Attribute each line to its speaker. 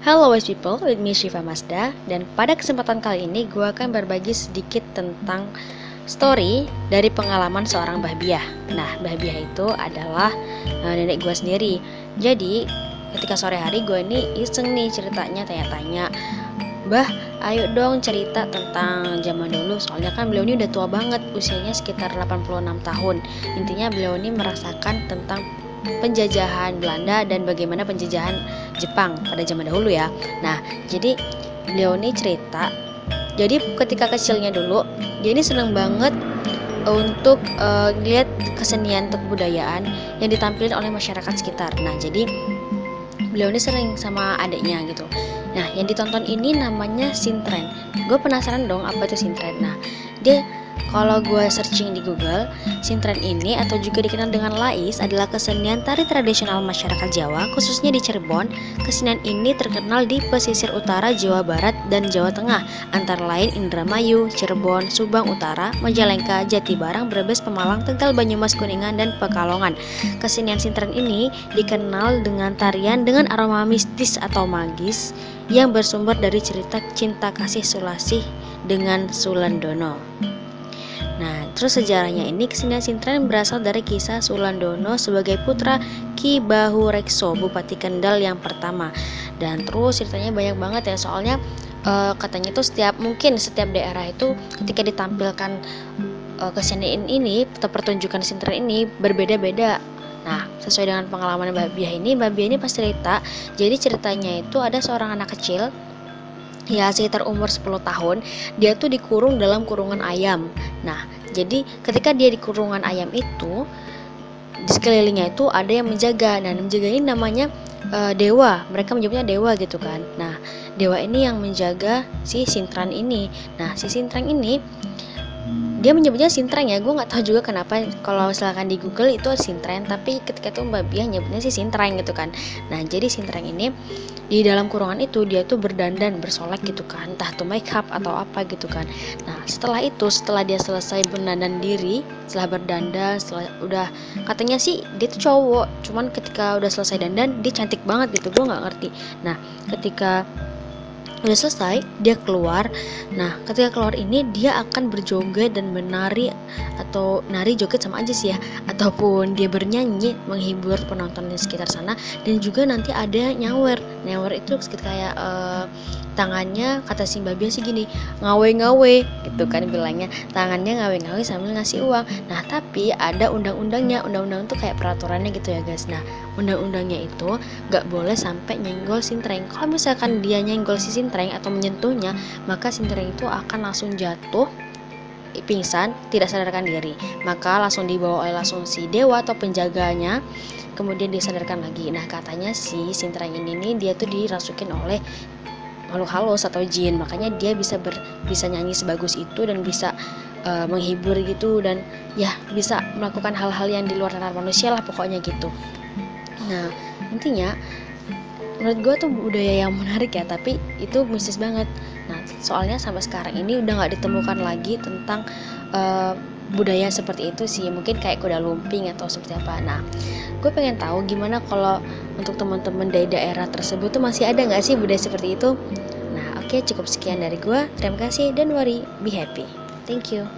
Speaker 1: Hello wise people, with me Shiva Mazda. Dan pada kesempatan kali ini gue akan berbagi sedikit tentang story dari pengalaman seorang Mbah Biah. Nah, Mbah Biah itu adalah nenek gue sendiri. Jadi ketika sore hari gue ini iseng nih ceritanya, tanya-tanya, Mbah, ayo dong cerita tentang zaman dulu. Soalnya kan beliau ini udah tua banget, usianya sekitar 86 tahun. Intinya beliau ini merasakan tentang penjajahan Belanda dan bagaimana penjajahan Jepang pada zaman dahulu ya. Nah, jadi beliau ini cerita. Jadi ketika kecilnya dulu, dia ini senang banget untuk lihat kesenian atau kebudayaan yang ditampilkan oleh masyarakat sekitar. Nah, jadi beliau ini sering sama adiknya gitu. Nah, yang ditonton ini namanya sintren. Gue penasaran dong apa itu sintren. Nah, dia kalau gue searching di Google, sintren ini atau juga dikenal dengan lais adalah kesenian tari tradisional masyarakat Jawa, khususnya di Cirebon. Kesenian ini terkenal di pesisir utara Jawa Barat dan Jawa Tengah, antara lain Indramayu, Cirebon, Subang Utara, Majalengka, Jatibarang, Brebes, Pemalang, Tegal, Banyumas, Kuningan, dan Pekalongan. Kesenian sintren ini dikenal dengan tarian dengan aroma mistis atau magis yang bersumber dari cerita cinta kasih Sulasih dengan Sulandono. Nah, terus sejarahnya ini kesenian sintren berasal dari kisah Sulandono sebagai putra Ki Bahurekso, Bupati Kendal yang pertama. Dan terus ceritanya banyak banget ya, soalnya katanya itu setiap daerah itu ketika ditampilkan kesenian ini atau pertunjukan sintren ini berbeda-beda. Nah, sesuai dengan pengalaman Mbak Biah ini pas cerita. Jadi ceritanya itu ada seorang anak kecil ya sekitar umur 10 tahun, dia tuh dikurung dalam kurungan ayam. Nah, jadi ketika dia di kurungan ayam itu, di sekelilingnya itu ada yang menjaga. Nah, yang menjaga ini namanya dewa. Mereka menyebutnya dewa gitu kan. Nah, dewa ini yang menjaga si sintren ini. Nah, si sintren ini dia menyebutnya sintren ya, gue nggak tahu juga kenapa. Kalau misalkan di Google itu sintren, tapi ketika itu Mbak Biah nyebutnya sih sintren gitu kan. Nah, jadi sintren ini di dalam kurungan itu dia tuh berdandan, bersolek gitu kan, entah itu make up atau apa gitu kan. Nah, setelah dia selesai berdandan diri, setelah berdandan, setelah udah katanya sih dia tuh cowok, cuman ketika udah selesai dandan dia cantik banget gitu, gue nggak ngerti. Nah, ketika udah selesai dia keluar. Nah, ketika keluar ini dia akan berjoget dan menari, atau nari joget sama aja sih ya, ataupun dia bernyanyi menghibur penonton di sekitar sana. Dan juga nanti ada nyawer itu kayak tangannya, kata si Mbak Biah sih gini, ngawe-ngawe gitu kan bilangnya, tangannya ngawe-ngawe sambil ngasih uang. Nah, tapi ada undang-undangnya. Undang-undang itu kayak peraturannya gitu ya guys. Nah, undang-undangnya itu gak boleh sampai nyenggol sintren. Kalau misalkan dia nyenggol si sintren atau menyentuhnya, maka sintren itu akan langsung jatuh pingsan, tidak sadarkan diri. Maka langsung dibawa oleh si dewa atau penjaganya, kemudian disadarkan lagi. Nah, katanya si sintren ini nih dia tuh dirasukin oleh makhluk halus atau jin, makanya dia bisa nyanyi sebagus itu dan bisa menghibur gitu, dan ya bisa melakukan hal-hal yang di luar nalar manusia lah pokoknya gitu. Nah, intinya menurut gue tuh budaya yang menarik ya, tapi itu mistis banget. Nah, soalnya sampai sekarang ini udah nggak ditemukan lagi tentang budaya seperti itu sih, mungkin kayak kuda lumping atau seperti apa. Nah, gue pengen tahu gimana kalau untuk teman-teman dari daerah tersebut tuh masih ada nggak sih budaya seperti itu. Nah, oke, cukup sekian dari gue. Terima kasih dan worry, be happy. Thank you.